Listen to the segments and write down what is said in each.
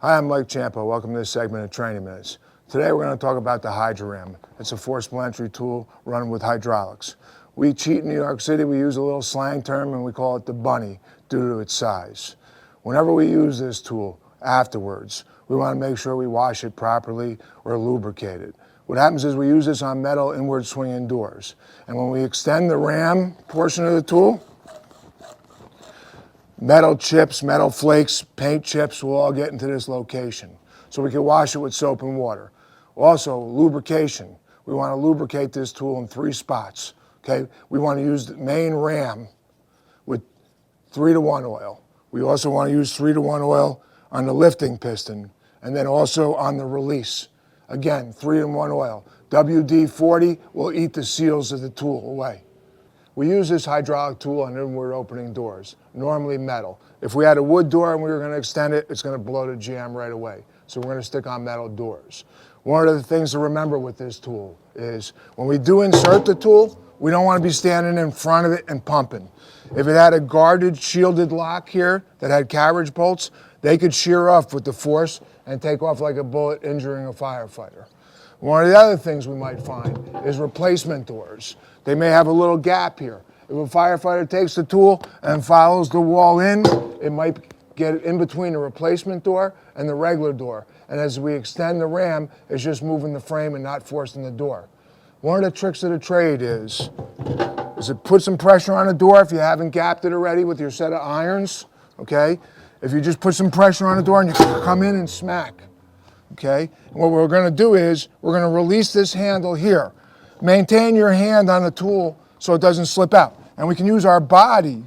Hi, I'm Mike Ciampo. Welcome to this segment of Training Minutes. Today we're going to talk about the Hydra-Ram. It's a forcible entry tool run with hydraulics. We cheat in New York City. We use a little slang term and we call it the bunny due to its size. Whenever we use this tool afterwards, we want to make sure we wash it properly or lubricate it. What happens is we use this on metal inward swinging doors. And when we extend the ram portion of the tool, metal chips, metal flakes, paint chips will all get into this location. So we can wash it with soap and water. Also, lubrication. We want to lubricate this tool in 3 spots. Okay? We want to use the main ram with 3-to-1 oil. We also want to use 3-to-1 oil on the lifting piston and then also on the release. Again, 3-to-1 oil. WD-40 will eat the seals of the tool away. We use this hydraulic tool on inward opening doors, normally metal. If we had a wood door and we were going to extend it, it's going to blow the jam right away. So we're going to stick on metal doors. One of the things to remember with this tool is when we do insert the tool, we don't want to be standing in front of it and pumping. If it had a guarded, shielded lock here that had carriage bolts, they could shear off with the force and take off like a bullet, injuring a firefighter. One of the other things we might find is replacement doors. They may have a little gap here. If a firefighter takes the tool and follows the wall in, it might get in between the replacement door and the regular door. And as we extend the ram, it's just moving the frame and not forcing the door. One of the tricks of the trade is to put some pressure on the door if you haven't gapped it already with your set of irons, okay? If you just put some pressure on the door and you come in and smack, okay? And what we're gonna do is we're gonna release this handle here. Maintain your hand on the tool so it doesn't slip out. And we can use our body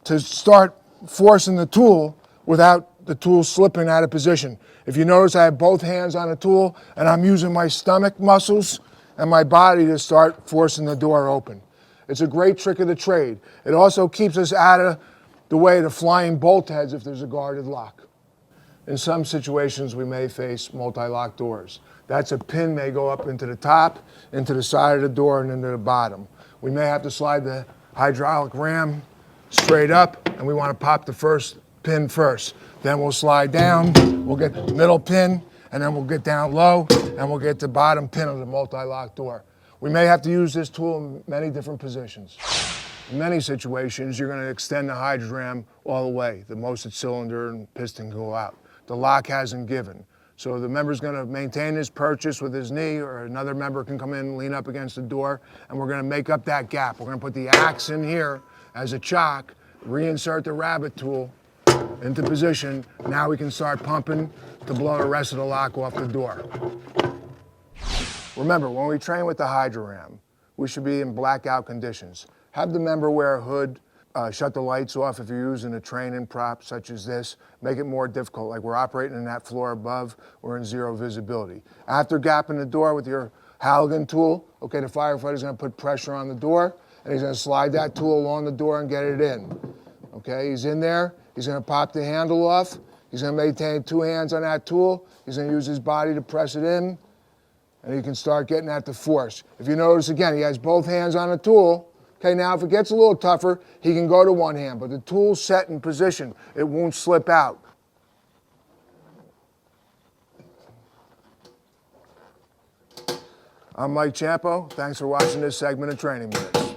to start forcing the tool without the tool slipping out of position. If you notice, I have both hands on the tool and I'm using my stomach muscles and my body to start forcing the door open. It's a great trick of the trade. It also keeps us out of the way of the flying bolt heads if there's a guarded lock. In some situations, we may face multi-lock doors. That's a pin may go up into the top, into the side of the door, and into the bottom. We may have to slide the hydraulic ram straight up, and we want to pop the first pin first. Then we'll slide down, we'll get the middle pin, and then we'll get down low, and we'll get the bottom pin of the multi-lock door. We may have to use this tool in many different positions. In many situations, you're going to extend the Hydra-Ram all the way. The most cylinder and piston can go out. The lock hasn't given. So the member's going to maintain his purchase with his knee, or another member can come in and lean up against the door, and we're going to make up that gap. We're going to put the axe in here as a chock, reinsert the rabbit tool into position. Now we can start pumping to blow the rest of the lock off the door. Remember, when we train with the Hydra-Ram, we should be in blackout conditions. Have the member wear a hood, shut the lights off if you're using a training prop such as this. Make it more difficult, like we're operating in that floor above, we're in zero visibility. After gapping the door with your Halligan tool, okay, the firefighter's gonna put pressure on the door and he's gonna slide that tool along the door and get it in. Okay, he's in there, he's gonna pop the handle off, he's gonna maintain 2 hands on that tool, he's gonna use his body to press it in, and he can start getting at the force. If you notice again, he has both hands on the tool. Okay, now if it gets a little tougher, he can go to one hand, but the tool's set in position. It won't slip out. I'm Mike Ciampo. Thanks for watching this segment of Training Minutes.